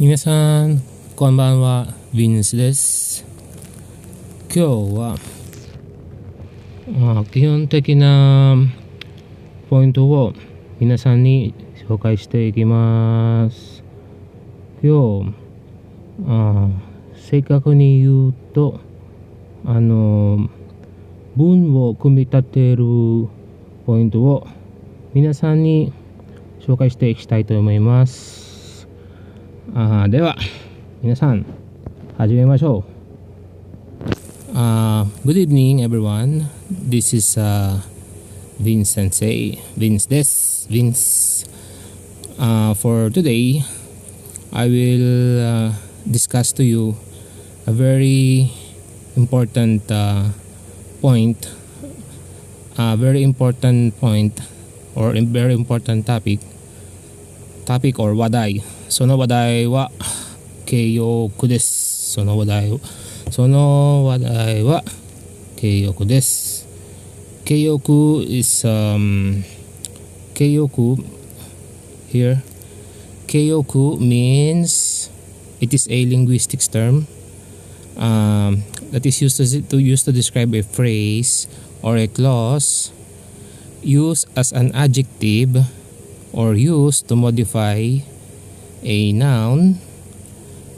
皆さん、こんばんは、ヴィンスです。今日は、基本的なポイントを皆さんに紹介していきます。今日、正確に言うと、文を組み立てるポイントを皆さんに紹介していきたいと思います。では皆さん始めましょう。Good evening everyone. This is Vince Sensei. Vince です。Vince. For today, I will discuss to you a very important point. Very important point or a very important topic or 話題。その話題は形容句です。その話題は形容句です。形容句 is 形容句 here. 形容句 means it is a linguistics term that is used to describe a phrase or a clause used as an adjective or used to modify a noun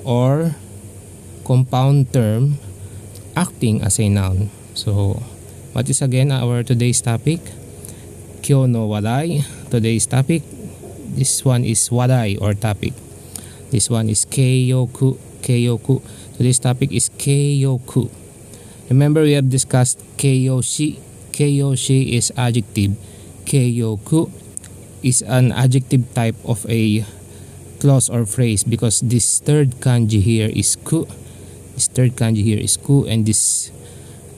or compound term acting as a noun. So, what is again our today's topic? Kyo no wadai. Today's topic. This one is wadai or topic. This one is keiyoku. Today's topic is keiyoku. Remember we have discussed keiyoshi. Keiyoshi is adjective. Keiyoku is an adjective type of a clause or phrase because this third kanji here is ku. This third kanji here is ku, and this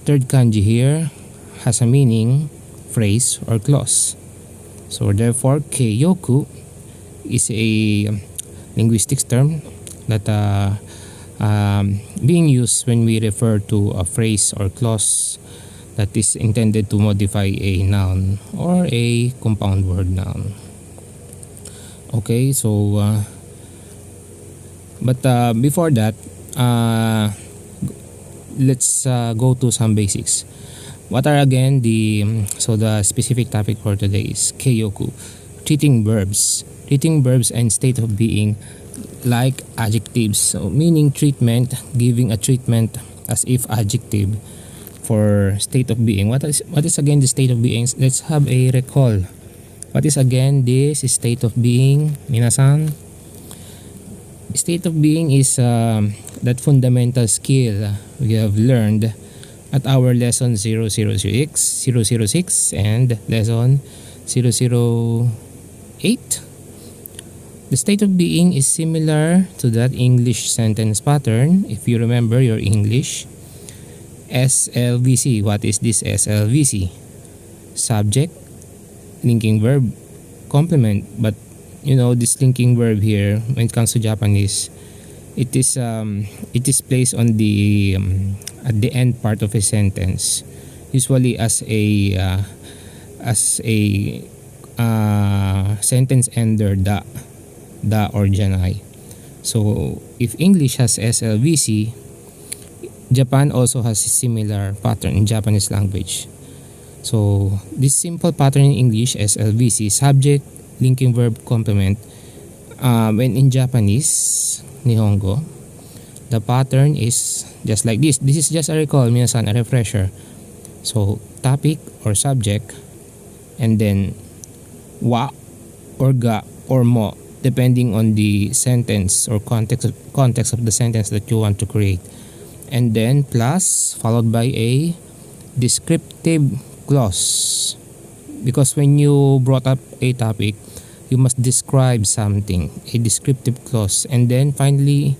third kanji here has a meaning phrase or clause. So therefore keiyoku is a linguistics term that being used when we refer to a phrase or clause that is intended to modify a noun or a compound word noun. Okay, so but before that, let's go to some basics. What are again the specific topic for today is keiyoku, treating verbs and state of being like adjectives. So meaning treatment, giving a treatment as if adjective for state of being. What is again the state of being? Let's have a recall. What is again this state of being, minasan? State of being is that fundamental skill we have learned at our lesson 006 and lesson 008. The state of being is similar to that English sentence pattern. If you remember your English, SLVC. What is this SLVC? Subject, linking verb, complement. But you know, this linking verb here, when it comes to Japanese, it is placed on the at the end part of a sentence, usually as a sentence ender da or janai. So if English has SLVC, Japan also has a similar pattern in Japanese language. So this simple pattern in English, SLVC, subject, linking verb, complement, when in Japanese, Nihongo, the pattern is just like this. This is just a recall, minasan, a refresher. So topic or subject, and then wa or ga or mo, depending on the sentence or context of the sentence that you want to create. And then plus followed by a descriptive clause, because when you brought up a topic, you must describe something, a descriptive clause, and then finally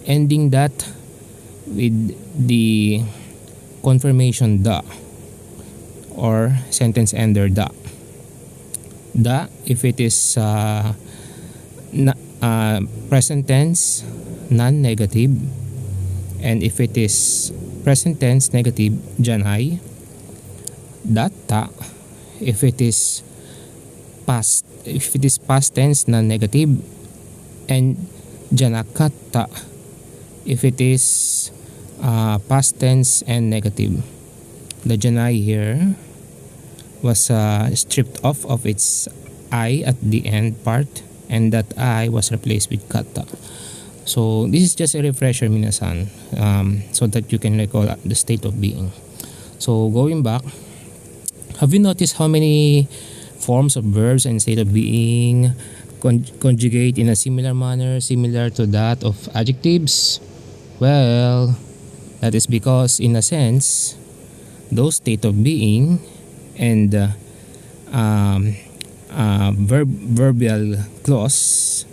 ending that with the confirmation da or sentence ender da. Da if it is present tense non-negative, and if it is present tense negative, janai. Datta if it is past tense non-negative, and janakatta if it is past tense and negative. The janai here was stripped off of its I at the end part, and that I was replaced with kata. So this is just a refresher, minasan, so that you can recall the state of being. So going back, have you noticed how many forms of verbs and state of being conjugate in a similar manner, similar to that of adjectives? Well, that is because, in a sense, those state of being and verbal clause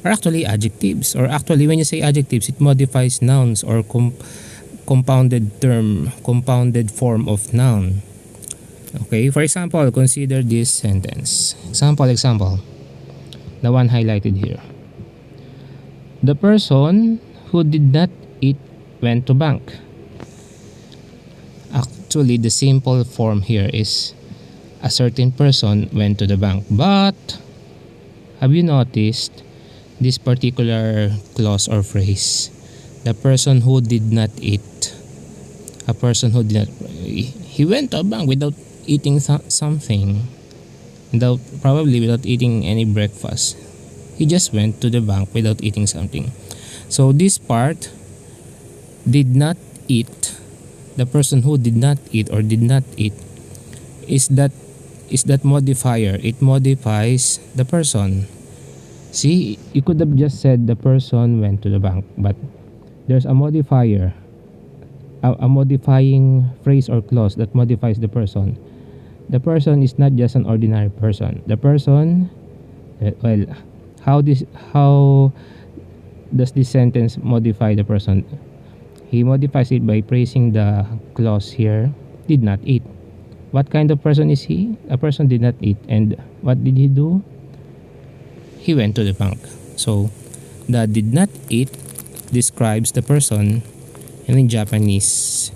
are actually adjectives. Or actually, when you say adjectives, it modifies nouns or compounded form of noun. Okay, for example, consider this sentence. Example, the one highlighted here. The person who did not eat went to bank. Actually, the simple form here is a certain person went to the bank. But have you noticed this particular clause or phrase? The person who did not eat. A person who did not. He went to a bank without eating something. Probably without eating any breakfast. He just went to the bank without eating something. So this part, did not eat, the person who did not eat or did not eat, is that modifier. It modifies the person. See, you could have just said the person went to the bank, but there's a modifier, a modifying phrase or clause that modifies the person. The person is not just an ordinary person. The person, well, how does this sentence modify the person? He modifies it by praising the clause here, did not eat. What kind of person is he? A person did not eat. And what did he do? He went to the bank. So the did not eat describes the person. And in Japanese,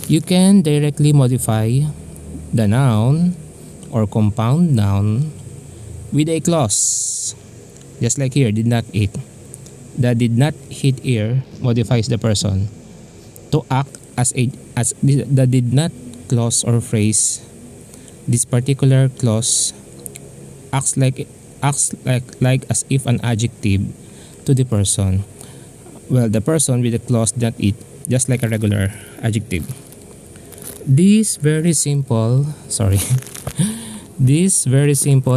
you can directly modify the noun or compound noun with a clause. Just like here, did not eat. The did not eat here modifies the person to act as the did not clause or phrase. This particular clause acts like as if an adjective to the person. Well, the person with the clause did not eat, just like a regular adjective. This very simple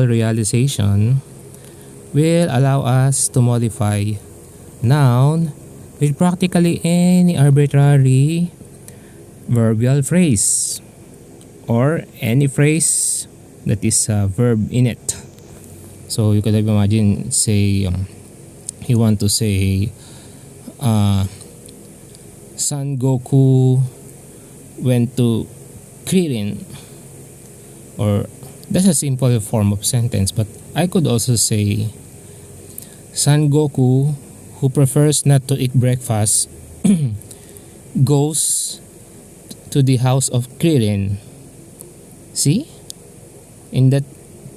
realization will allow us to modify noun with practically any arbitrary verbial phrase or any phrase that is a verb in it. So you could have imagined, say, you want to say, Son Goku went to Kirin, or that's a simple form of sentence. But I could also say, Son Goku, who prefers not to eat breakfast, goes to the house of Kirin. See? In that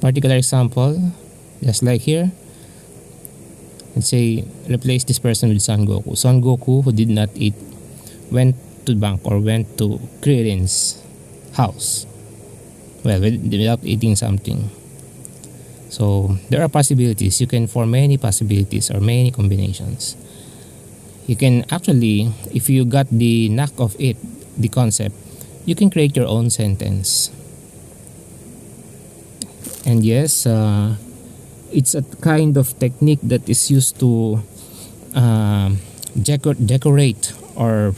particular example, just like here, let's say, replace this person with Son Goku. Son Goku, who did not eat, went to the bank or went to Kirin's house. Well, without eating something. So there are possibilities. You can form many possibilities or many combinations. You can actually, if you got the knack of it, the concept, you can create your own sentence. And yes, it's a kind of technique that is used to decorate or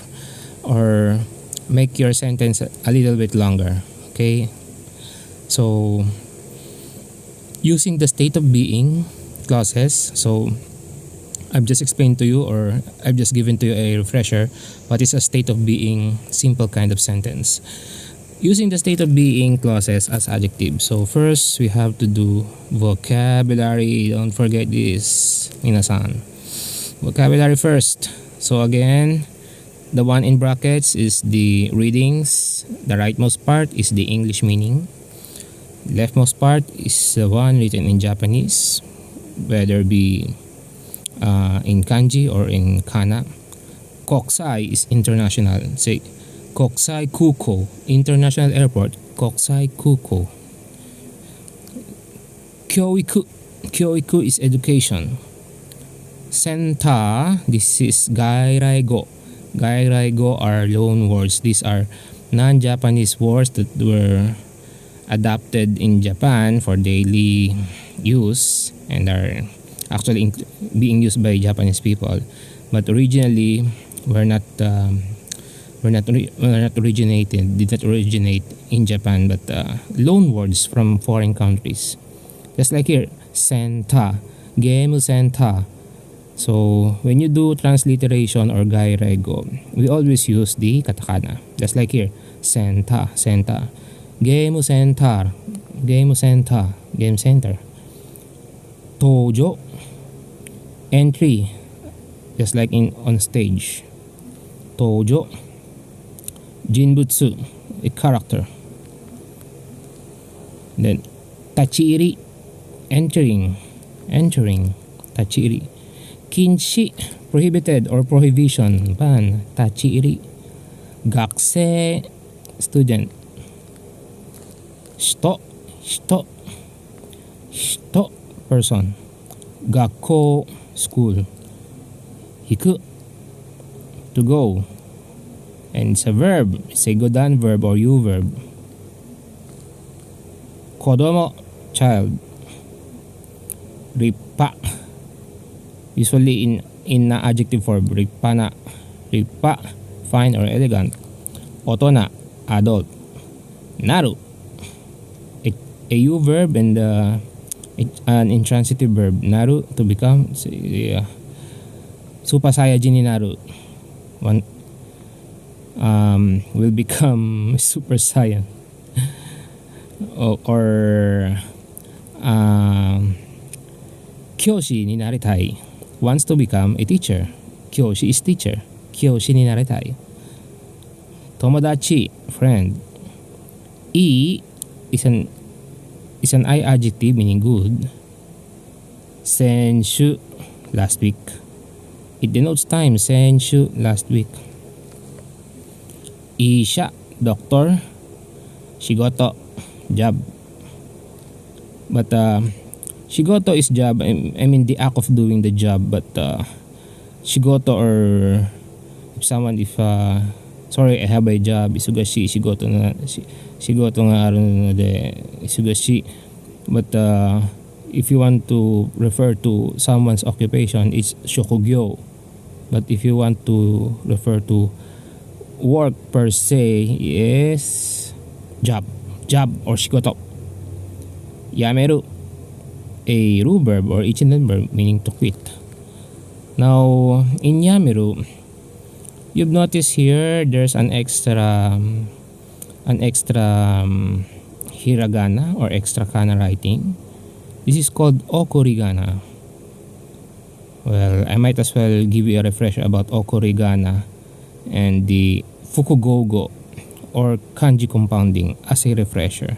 make your sentence a little bit longer. Okay, so using the state of being clauses. So I've just explained to you, or I've just given to you a refresher, what is a state of being simple kind of sentence. Using the state of being clauses as adjectives. So first, we have to do vocabulary. Don't forget this, minasan. Vocabulary first. So again, the one in brackets is the readings. The rightmost part is the English meaning. Leftmost part is the one written in Japanese. whether be in kanji or in kana. Kokusai is international. Say Kokusai Kuko, international airport. Kokusai Kuko. Kyoiku. Kyoiku is education. Senta, this is gairaigo. Gairaigo are loan words. These are non-Japanese words that were adapted in Japan for daily use and are actually being used by Japanese people, but originally did not originate in Japan, but loan words from foreign countries. Just like here, senta, game senta. So when you do transliteration or gairaigo, we always use the katakana. Just like here, senta, senta. Game center, game center, game center. Tojo, entry, just like on stage. Tojo. Jinbutsu, a character. Then tachiri, entering, tachiri. Kinshi, prohibited or prohibition, ban, tachiri. Gakse, student. Shito, person. Gakko, school. Hiku, to go. And it's a verb. It's a godan verb or you verb. Kodomo, child. Ripa, usually in adjective form. Ripana, ripa, fine or elegant. Otona, adult. Naru, a you verb and an intransitive verb. Naru, to become. Super Saiyajin ni Naru. One will become Super Saiyan. or Kyoshi ni naritai. Wants to become a teacher. Kyoshi is teacher. Kyoshi ni naritai. Tomodachi, friend. I is an I adjective meaning good. Senshu, last week. It denotes time. Senshu, last week. Isha, doctor. Shigoto, job. But shigoto is job. I mean the act of doing the job. But shigoto, or if someone, sorry, I have a job. Isugashi, shigoto na. Shigoto nga aron de isugashi. But if you want to refer to someone's occupation, it's shokugyo. But if you want to refer to work per se, is job or shigoto. Yameru, a ru verb or ichinden verb meaning to quit. Now in yameru, you've noticed here there's an extra hiragana or extra kana writing. This is called Okurigana. Well, I might as well give you a refresher about Okurigana and the fukugogo or kanji compounding as a refresher.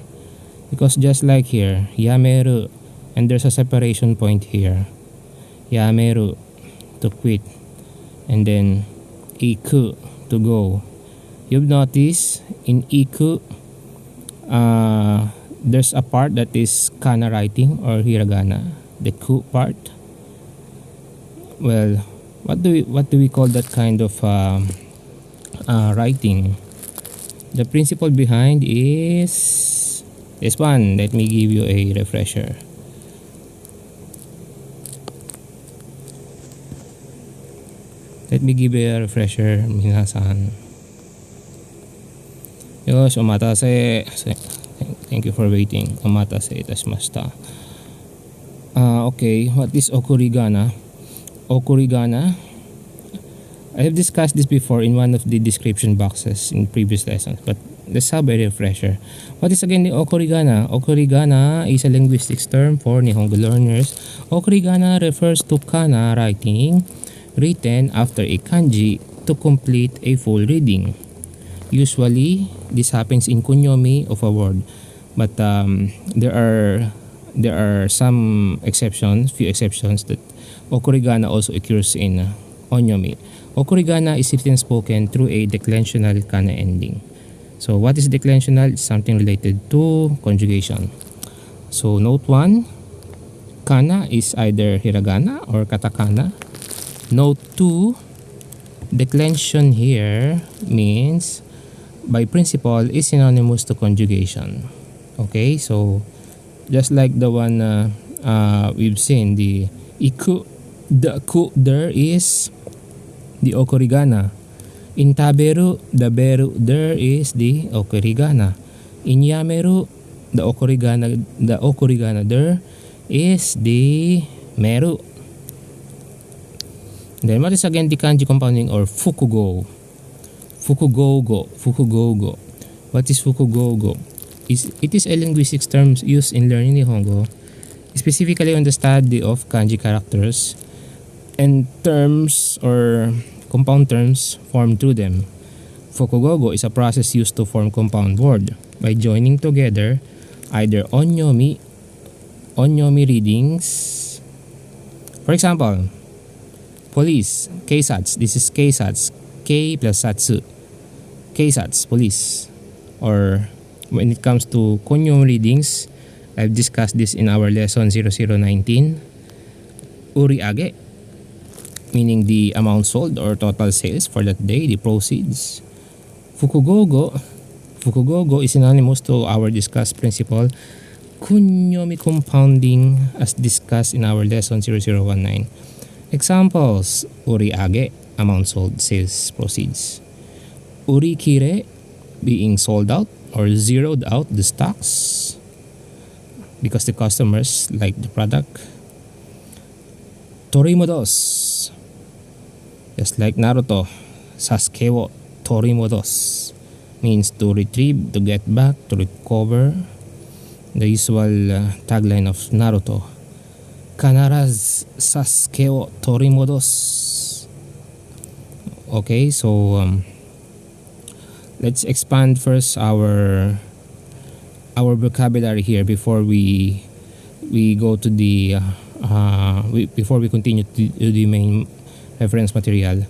Because just like here, yameru, and there's a separation point here. Yameru, to quit, and then iku, to go. You've noticed in iku, there's a part that is kana writing or hiragana, the ku part. Well, what do we call that kind of writing? The principle behind is this one. Let me give you a refresher. Minasan. Yosh, omatase. Thank you for waiting. Omatase itashimashita. Okay, what is Okurigana? Okurigana, I have discussed this before in one of the description boxes in previous lessons, but let's have a refresher. What is again the Okurigana? Okurigana is a linguistics term for Nihongo learners. Okurigana refers to kana writing written after a kanji to complete a full reading. Usually, this happens in kunyomi of a word, but there are there are some exceptions, few exceptions, that Okurigana also occurs in onyomi. Okurigana is written and spoken through a declensional kana ending. So what is declensional? It's something related to conjugation. So note 1, kana is either hiragana or katakana. Note 2, declension here means by principle is synonymous to conjugation. Okay, so just like the one we've seen, the iku, the ku, there is the okurigana. In taberu, the beru, there is the okurigana. In yameru, the okurigana there is the meru. Then what is again the kanji compounding or fukugo? Fukugogo. What is fukugogo? It is a linguistics term used in learning Nihongo, specifically on the study of kanji characters and terms or compound terms formed through them. Fukugogo is a process used to form compound word by joining together either onyomi readings. For example, police, keisatsu. This is keisatsu. K plus satsu. Keisatsu, police. Or when it comes to kunyomi readings, I've discussed this in our lesson 0019. Uriage, meaning the amount sold or total sales for that day, the proceeds. Fukugogo is synonymous to our discussed principle kunyomi compounding as discussed in our lesson 0019. Examples: uriage, amount sold, sales, proceeds. Urikire, being sold out or zeroed out the stocks because the customers like the product. Torimodos, just like Naruto, Sasuke wo torimodos means to retrieve, to get back, to recover. The usual tagline of Naruto, kanaraz Sasuke wo torimodos. Okay, so let's expand first our vocabulary here before we go to the before we continue to the main reference material.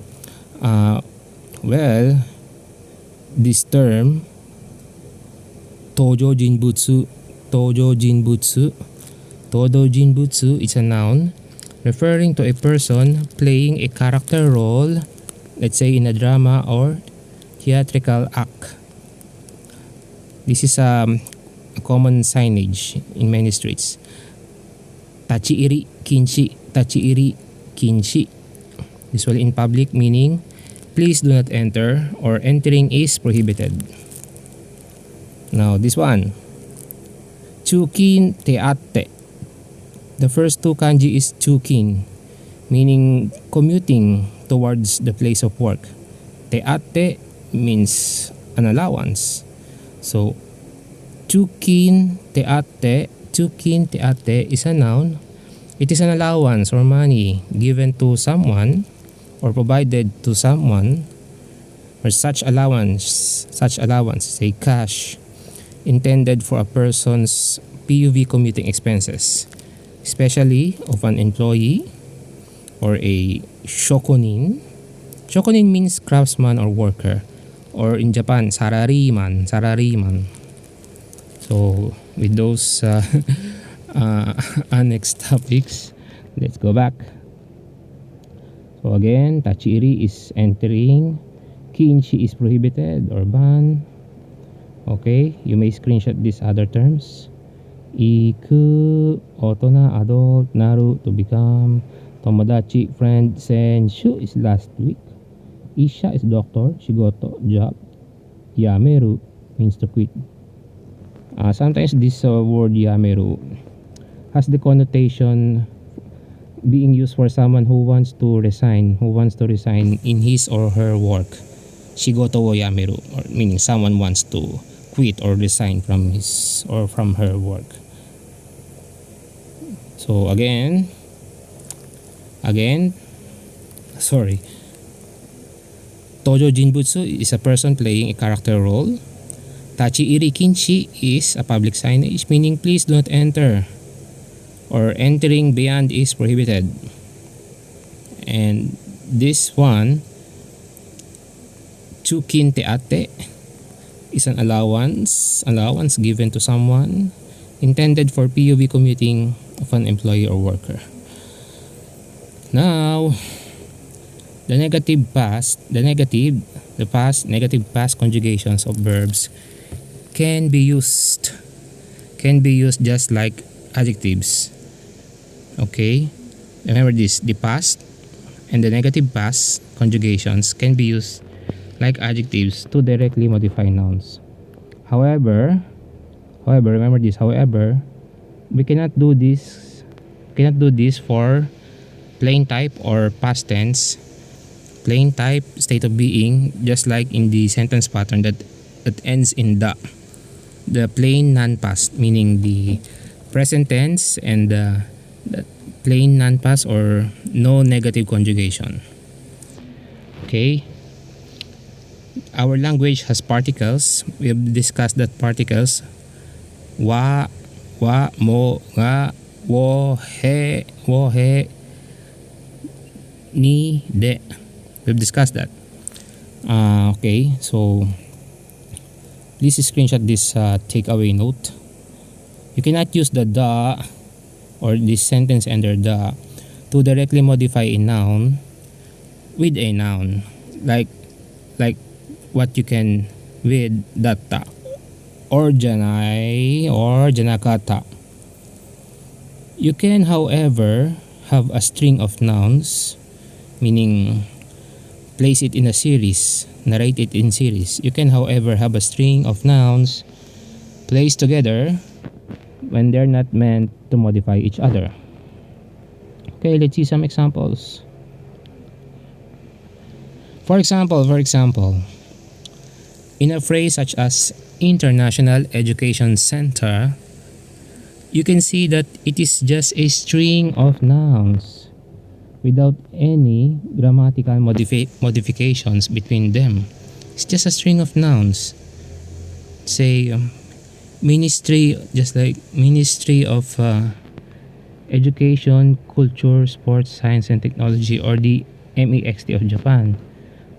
Well, this term tojo jinbutsu is a noun referring to a person playing a character role, let's say in a drama or theatrical act. This is a common signage in many streets. Tachiiri kinshi. Usually in public, meaning please do not enter or entering is prohibited. Now this one, chukin teate. The first two kanji is chukin, meaning commuting towards the place of work. Teate means an allowance. So chukin teate is a noun. It is an allowance or money given to someone or provided to someone, or such allowance, say cash, intended for a person's PUV commuting expenses, especially of an employee or a shokunin. Shokunin means craftsman or worker, or in Japan, sarariman. So with those annex topics, let's go back. So again, tachiiri is entering, kinshi is prohibited or ban. Okay, you may screenshot these other terms. Iku, otona, adult, naru, to become. Tomodachi, friend, senshu is last week. Isha is doctor, shigoto, job. Yameru means to quit. Sometimes this word yameru has the connotation being used for someone who wants to resign in his or her work. Shigoto wo yameru, or meaning someone wants to quit or resign from his or from her work. So again, Tojo Jinbutsu is a person playing a character role. Tachiiri Kinshi is a public signage meaning please do not enter. or entering beyond is prohibited. And this one, chukin te ate, is an allowance given to someone intended for POV commuting of an employee or worker. Now, the negative past conjugations of verbs can be used just like adjectives. Okay, remember this: the past and the negative past conjugations can be used like adjectives to directly modify nouns. However, remember this. However, we cannot do this for plain type or past tense. Plain type, state of being, just like in the sentence pattern that ends in the plain non-past, meaning the present tense, and the plain non-past or no negative conjugation. Okay, our language has particles. We have discussed that particles: wa, mo, ga, wo, he, ni, de. We've discussed that. Okay, so please screenshot this takeaway note. You cannot use the or this sentence ender the to directly modify a noun with a noun, like what you can with datta or janai or janakata. You can, however, have a string of nouns, meaning place it in a series, narrate it in series. You can, however, have a string of nouns placed together when they're not meant to modify each other. Okay, let's see some examples. For example, in a phrase such as International Education Center, you can see that it is just a string of nouns without any grammatical modifications between them. It's just a string of nouns. Say ministry, just like Ministry of Education, Culture, Sports, Science and Technology, or the MEXT of Japan,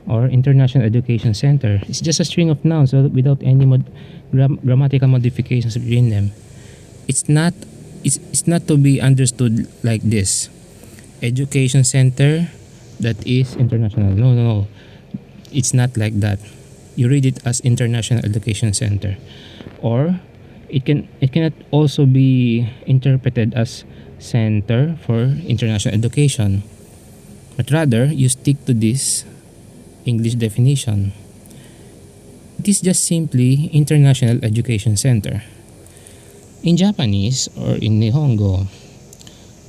or International Education Center. It's just a string of nouns without any grammatical modifications between them. It's not to be understood like this: Education Center, that is international. No, it's not like that. You read it as International Education Center, or it cannot also be interpreted as center for international education, but rather you stick to this English definition. It is just simply International Education Center. In Japanese or in Nihongo,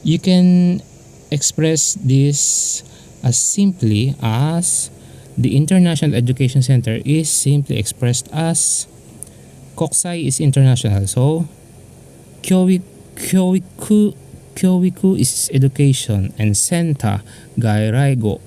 you can express this as simply as the International Education Center is simply expressed as kokusai is international. So kyoiku is education, and center, gairaigo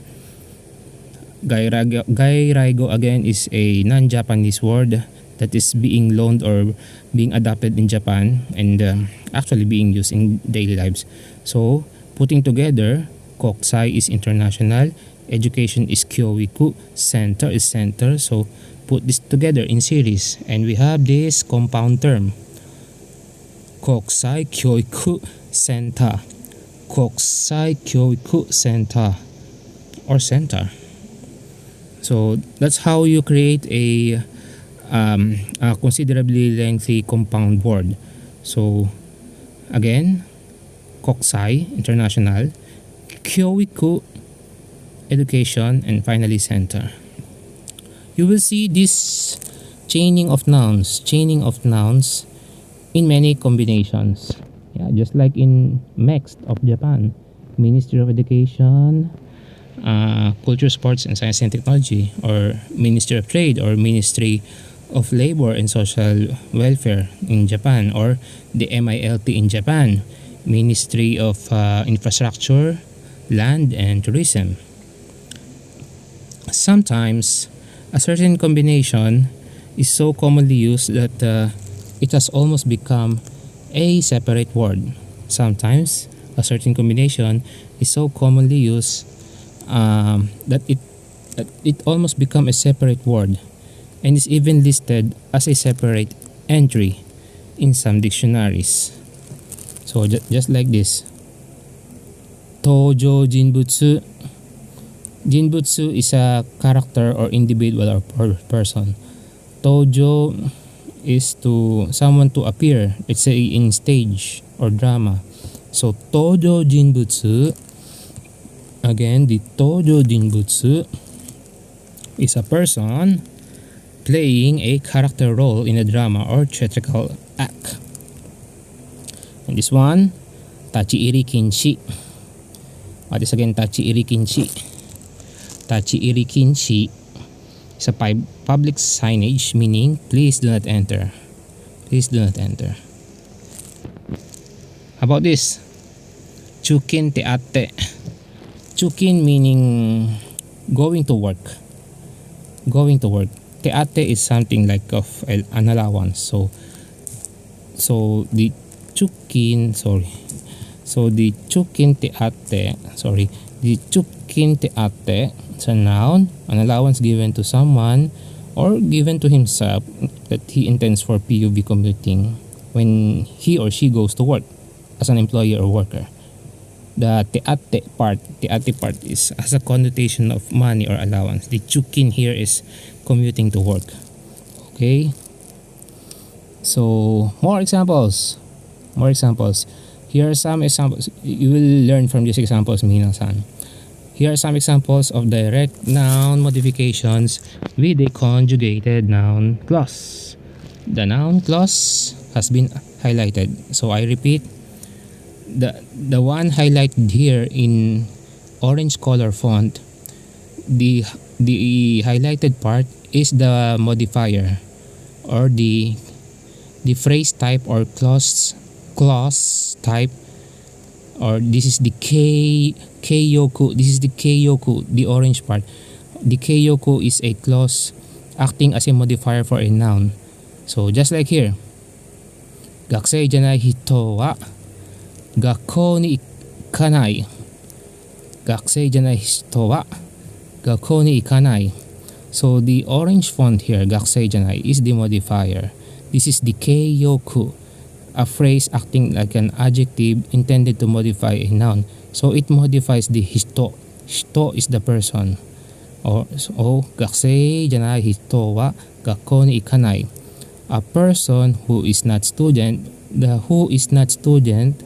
again is a non-Japanese word that is being loaned or being adopted in Japan and actually being used in daily lives. So putting together, kokusai is international, education is kyoiku, center is center. So put this together in series and we have this compound term: kokusai kyoiku center, kokusai kyoiku center, or center. So that's how you create a considerably lengthy compound word. So again, kokusai, international, kyoiku, education, and finally center. You will see this chaining of nouns in many combinations. Yeah, just like in MEXT of Japan, Ministry of Education, Culture, Sports, and Science and Technology, or Ministry of Trade, or Ministry of Labor and Social Welfare in Japan, or the MILT in Japan, Ministry of Infrastructure, Land, and Tourism. Sometimes a certain combination is so commonly used that it has almost become a separate word. Sometimes a certain combination is so commonly used that it almost becomes a separate word and is even listed as a separate entry in some dictionaries. So just like this. Tojo jinbutsu. Jinbutsu is a character or individual or person. Tojo is to someone to appear, let's say in stage or drama. So tojo jinbutsu, again, the tojo jinbutsu is a person playing a character role in a drama or theatrical act. And this one, tachi-iri kinshi. What is again tachi-iri kinshi? Tachi-iri kinshi is a public signage meaning please do not enter. Please do not enter. How about this? Chukin teate. Chukin meaning going to work. Going to work. Teate is something like of an allowance. So the chukin, the chukin teate, the chukin teate is a noun, an allowance given to someone or given to himself that he intends for PUB commuting when he or she goes to work as an employee or worker. The teate part is has a connotation of money or allowance. The chukin here is commuting to work. Okay. So more examples. Here are some examples. You will learn from these examples, minasan. Here are some examples of direct noun modifications with a conjugated noun clause. The noun clause has been highlighted. So I repeat, the one highlighted here in orange color font, the highlighted part is the modifier or the phrase type or clause type, or this is the keiyoku. This is the keiyoku, the orange part. The keiyoku is a clause acting as a modifier for a noun. So just like here, gakusei janai hito wa gakkou ni ikanai. Gakusei janai hito wa gakkou ni ikanai. So the orange font here, gakusei janai, is the modifier. This is the keiyoku, a phrase acting like an adjective intended to modify a noun. So it modifies the hito. Hito is the person. Gakusei janai hito wa gakkou ni ikanai. A person who is not student. The who is not student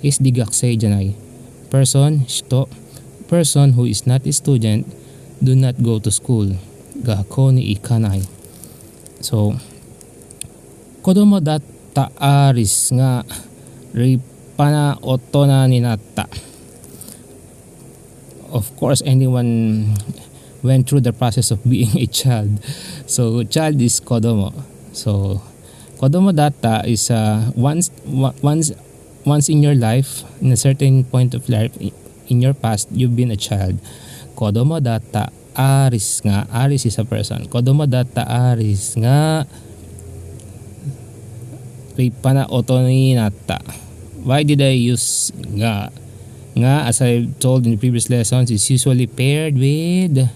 is the gakusei janai. Person, hito. Person who is not a student do not go to school. Gakkou ni ikanai. So, kodomo datta aris nga ripana otona ni natta. Of course, anyone went through the process of being a child. So, child is kodomo. So, kodomo datta is once in your life, in a certain point of life, in your past, you've been a child. Kodomo datta aris nga. Aris is a person. Kodomo datta aris nga ripana otoni natta. Why did I use nga? Nga, as I told in the previous lessons, is usually paired with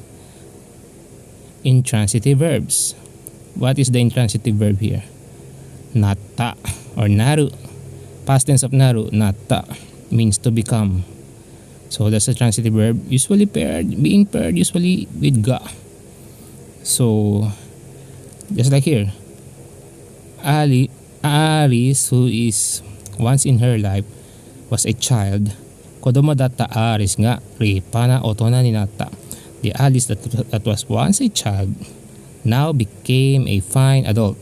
intransitive verbs. What is the intransitive verb here? Natta or naru. Past tense of naru, natta, means to become. So that's a transitive verb, usually being paired usually with ga. So just like here, Aris, who is once in her life was a child, kodomo datta Aris nga ripana otona ni natta. The Alice that was once a child now became a fine adult.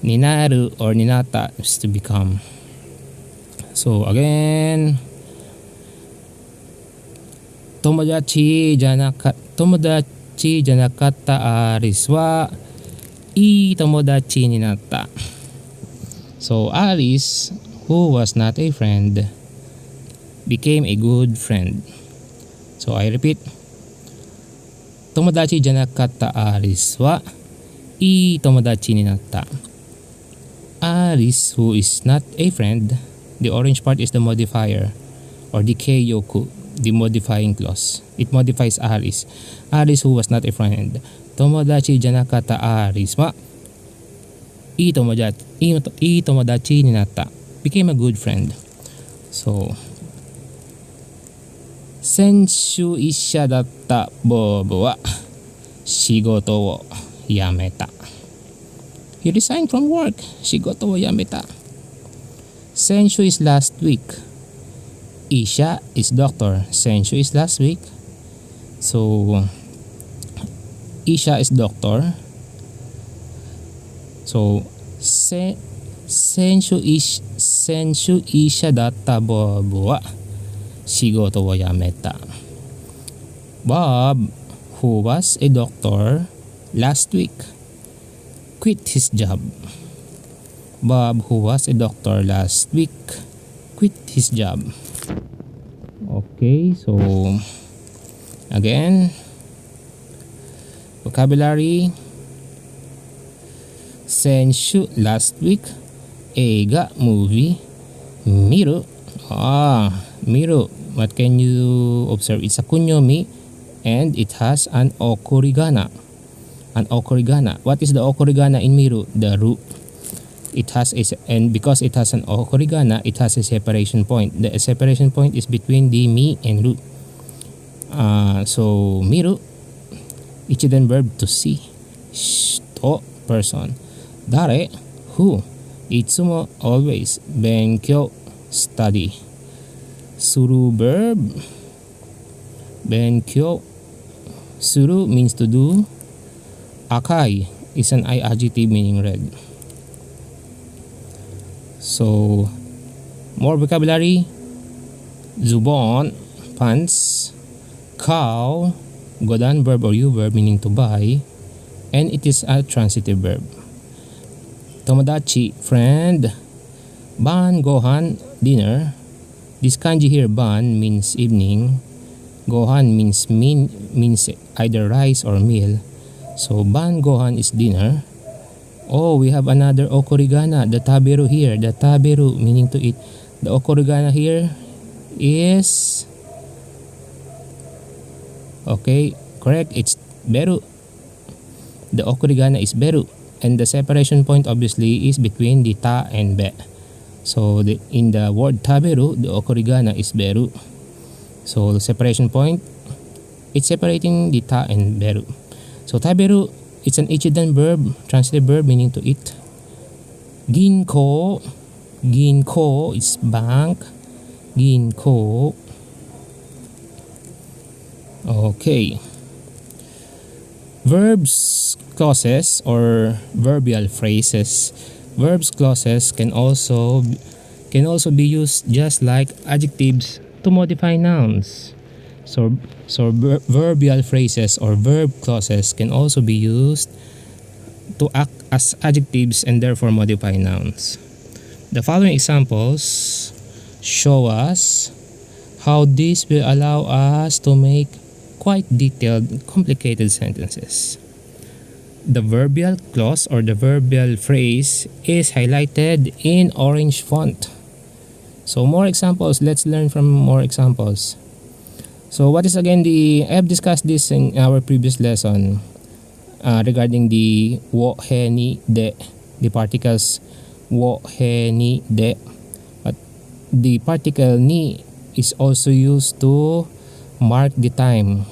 Ninaru or ninata is to become. So again, tomodachi janakatta Aris wa ii tomodachi ni natta. So Alice, who was not a friend, became a good friend. So I repeat, tomodachi janakatta Alice wa ii tomodachi ni natta. Alice, who is not a friend, The orange part is the modifier, or the keiyoku, the modifying clause. It modifies Aris. Aris, who was not a friend. Tomodachi janakata Aris wa ii tomodachi ni natta. Became a good friend. So, 先週一緒だったボブは仕事を辞めた。He resigned from work. 仕事を辞めた。先週 is last week. Isha is doctor. 先週 is last week. So, Isha is doctor. So, 先週医者だったボブは仕事を辞めた。Bob, who was a doctor last week, quit his job. Bob, who was a doctor last week, quit his job. Okay, so again, vocabulary. 先週 last week, 映画 movie, 見る 見る. What can you observe? It's a kunyomi and it has an okurigana. An okurigana. What is the okurigana in miru? The ru. It has and because it has an okurigana, it has a separation point. The separation point is between the mi and ru. So miru, ichidan verb to see. Shito, person. Dare, who. Itsumo, always. Benkyou, study. Suru, verb. Benkyou. Suru means to do. Akai is an I adjective meaning red. So, more vocabulary. Zubon, pants. Cow, godan verb or you verb meaning to buy. And it is a transitive verb. Tomodachi, friend. Ban, gohan, dinner. This kanji here, ban, means evening. Gohan means either rice or meal. So ban gohan is dinner. Oh, we have another okurigana, the taberu here. The taberu meaning to eat. The okurigana here is, okay, correct, it's beru. The okurigana is beru. And the separation point obviously is between the ta and be. So in the word taberu, the okurigana is beru. So the separation point, it's separating the ta and beru. So taberu, it's an ichidan verb, transitive verb meaning to eat. Ginko, ginko is bank. Ginko. Okay. Verbs, clauses, or verbial phrases. Verbs, clauses can also be used just like adjectives to modify nouns. So verbial phrases or verb clauses can also be used to act as adjectives and therefore modify nouns. The following examples show us how this will allow us to make quite detailed, complicated sentences. The verbial clause or the verbial phrase is highlighted in orange font. So more examples, let's learn from more examples. So what is again I've discussed this in our previous lesson regarding the wo, he, ni, de, the particles wo, he, ni, de. But the particle ni is also used to mark the time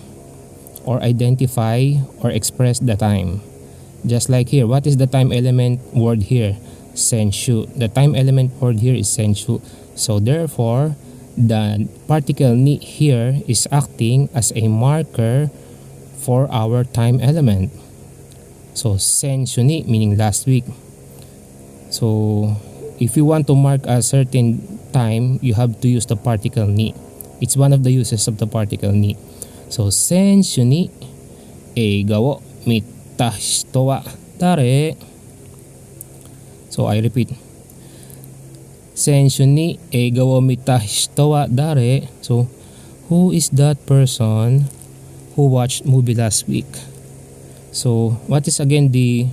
or identify or express the time. Just like here, what is the time element word here? Senshu. The time element word here is senshu. So therefore, the particle ni here is acting as a marker for our time element. So senshu ni meaning last week. So if you want to mark a certain time, you have to use the particle ni. It's one of the uses of the particle ni. So senshu ni eiga wo mita hito wa dare? So I repeat. Senshu ni eiga wo mita hito wa dare? So who is that person who watched movie last week? So what is again the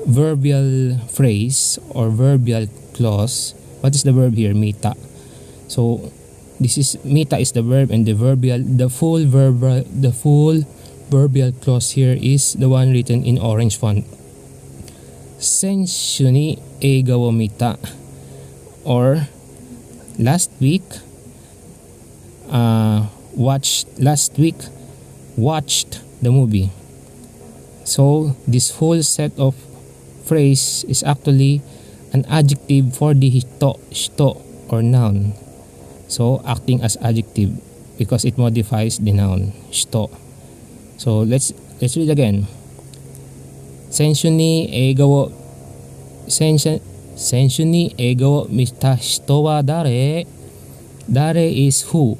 verbial phrase or verbial clause. What is the verb here? Mita. So this is mita is the verb, and the full verbial clause here is the one written in orange font. Senshu ni eiga wo mita, or last week watched the movie. So this whole set of phrase is actually an adjective for the shito or noun. So acting as adjective because it modifies the noun shito. So let's read again. Senshu ni eiga wo mita shito wa dare? Dare is who.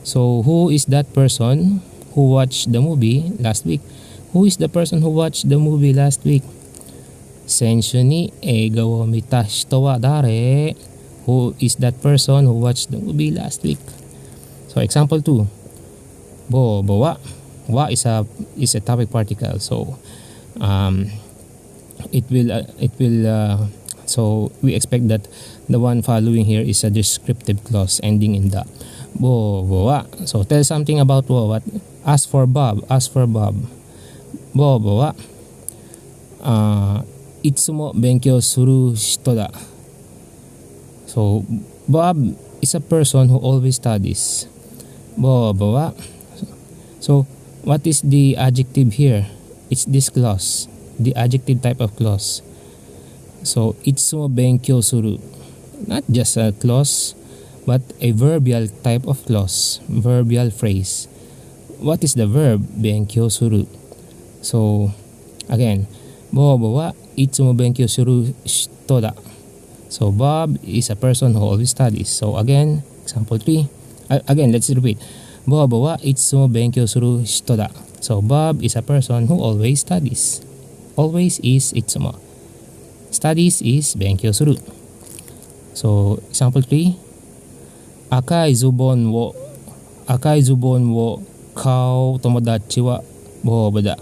So who is that person who watched the movie last week? Who is the person who watched the movie last week? Senshu ni eiga wo mita shito wa dare? Who is that person who watched the movie last week? So example 2. Bo wa. Wa is a topic particle. So it will so we expect that the one following here is a descriptive clause ending in da. Bo wa. So tell something about wo. What? Ask for Bob. Bo wa. Itsumo benkyou suru hito da. So Bob is a person who always studies. Bo wa. So what is the adjective here? It's this clause, the adjective type of clause. So itsumo benkyou suru, not just a clause, but a verbial type of clause, verbial phrase. What is the verb? Benkyou suru. So again, Bo wa itsumo benkyou suru hito da. So Bob is a person who always studies. So again, example 3. Again, let's repeat. Bo wa itsumo benkyou suru hito da. So Bob is a person who always studies. Always is itsumo. Studies is benkyou suru. So example 3. Akai zubon wo kau tomodachi wa Bob da.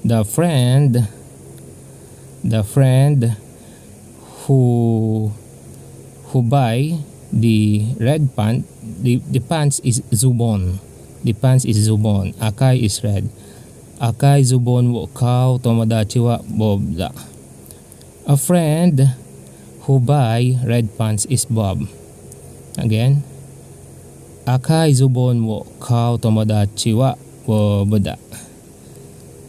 The friend who buy the red pants, the pants is zubon. The pants is zubon. Akai is red. Akai zubon wo kau tomodachi wa Bob da. A friend who buy red pants is Bob. Again. Akai zubon wo kau tomodachi wa Bob da.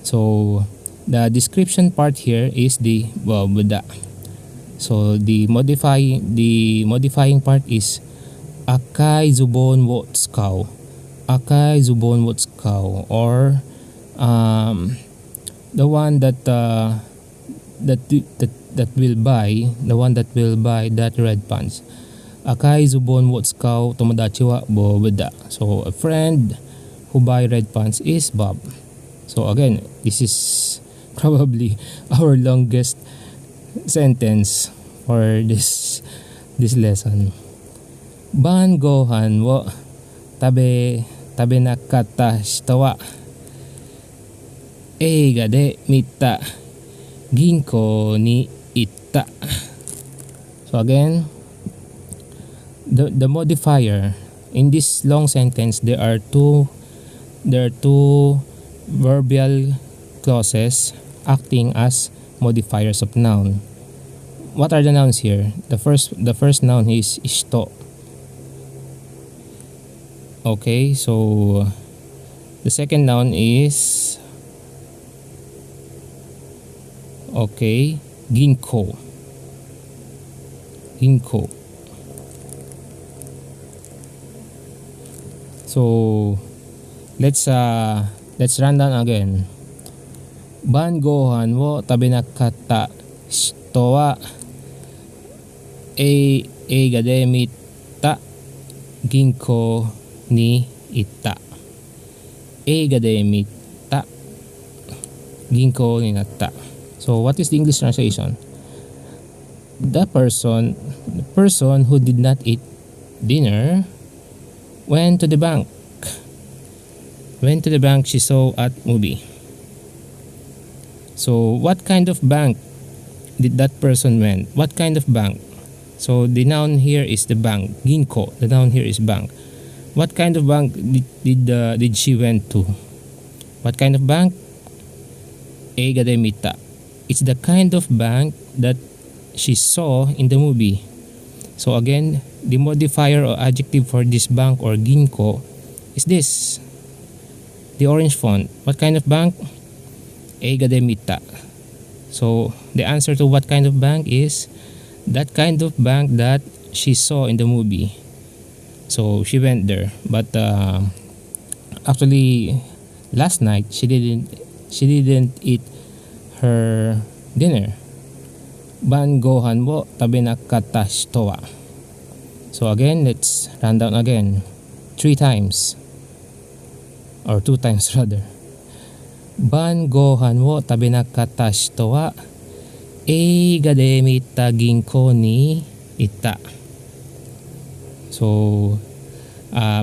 So the description part here is the Bob da. So the modifying part is akai zubon wo tsukau. Akai zubon wo tsukau, or the one that will buy that red pants. Akai zubon wo tsukau tomodachi wa Bob da. So a friend who buy red pants is Bob. So again, this is probably our longest sentence for this lesson. Ban gohan wo tabe nakata hito wa eiga de mita ginko ni itta. So again, the modifier in this long sentence, there are two verbial clauses acting as modifiers of noun. What are the nouns here? The first noun is hito. Okay, so the second noun is ginko. So let's run down again. Ban gohan wo tabe nakata hito wa eiga de mita ginko ni itta. Eiga de mita ginko ni natta. So what is the English translation? The person who did not eat dinner went to the bank. She saw at movie. So what kind of bank did that person went? What kind of bank? So the noun here is the bank, ginko. The noun here is bank. What kind of bank did she went to? What kind of bank? Eiga de mita. It's the kind of bank that she saw in the movie. So again, the modifier or adjective for this bank or ginko is this. The orange font. What kind of bank? Eiga de mita. So the answer to what kind of bank is that kind of bank that she saw in the movie. So she went there, but actually last night she didn't eat her dinner. Ban gohan wo tabe nakata shito wa. So again, let's run down again 3 times or 2 times rather. Ban gohan wo tabe nakata shito wa eiga de mita ginko ni ita. So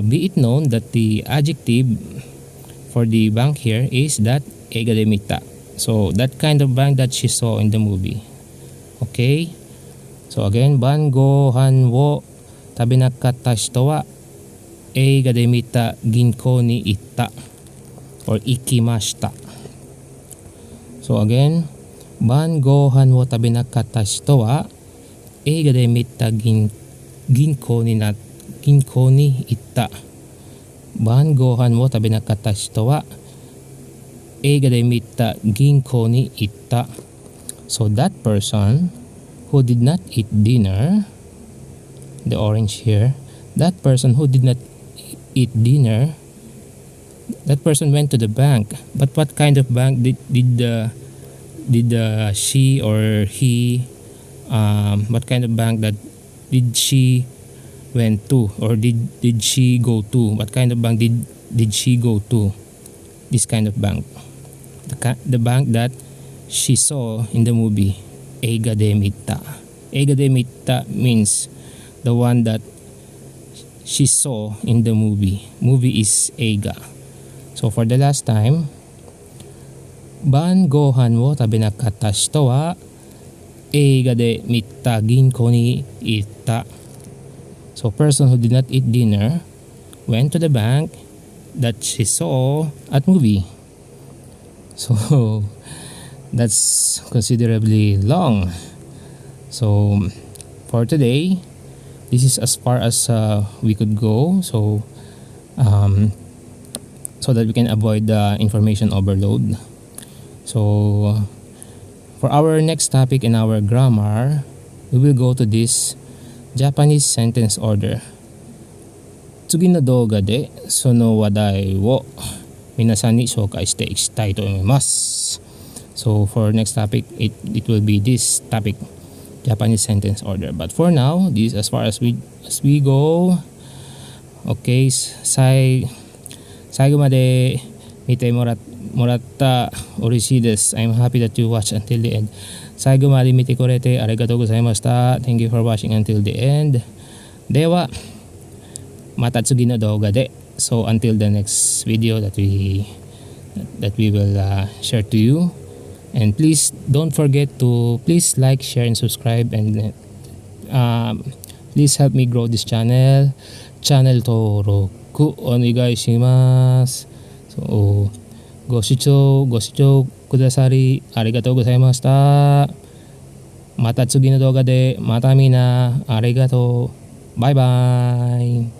be it known that the adjective for the bank here is that eiga de mita. So that kind of bank that she saw in the movie. Okay? So again, ban gohan wo tabe nakata shito wa eiga de mita ginko ni ita or ikimashita. So again, ban gohan wo tabe nakata shito wa eiga de mita ginko ni ita. Ban gohan wo tabe nakata shito wa eiga de mita ginko ni ita. So that person who did not eat dinner, the orange here, that person who did not eat dinner, that person went to the bank. But what kind of bank did she or he, what kind of bank that did she went to or did she go to? What kind of bank did she go to? This kind of bank, the bank that she saw in the movie, eiga de mita. Eiga de mita means the one that she saw in the movie. Movie is eiga. So for the last time, ban gohan wo tabe nakata shito wa eiga de mita ginko ni ita. So person who did not eat dinner went to the bank that she saw at movie. So that's considerably long. So for today, this is as far as we could go. So so that we can avoid the information overload. So for our next topic in our grammar, we will go to this Japanese sentence order. Tsugi no douga de sono wadai wo minasan ni shoukai shite ikitai to omoimasu. So for next topic, it will be this topic, Japanese sentence order. But for now, this as far as we go. Okay, 最後まで見てもらった嬉しいです。I'm happy that you watched until the end. 最後まで見てくれてありがとうございました。Thank you for watching until the end. ではまた次の動画で。So until the next video that we will share to you. And please don't forget to please like, share, and subscribe, and please help me grow this channel. Channel 登録お願いします。So, ご視聴くださりありがとうございました。また次の動画でまたみんなありがとう。バイバイ。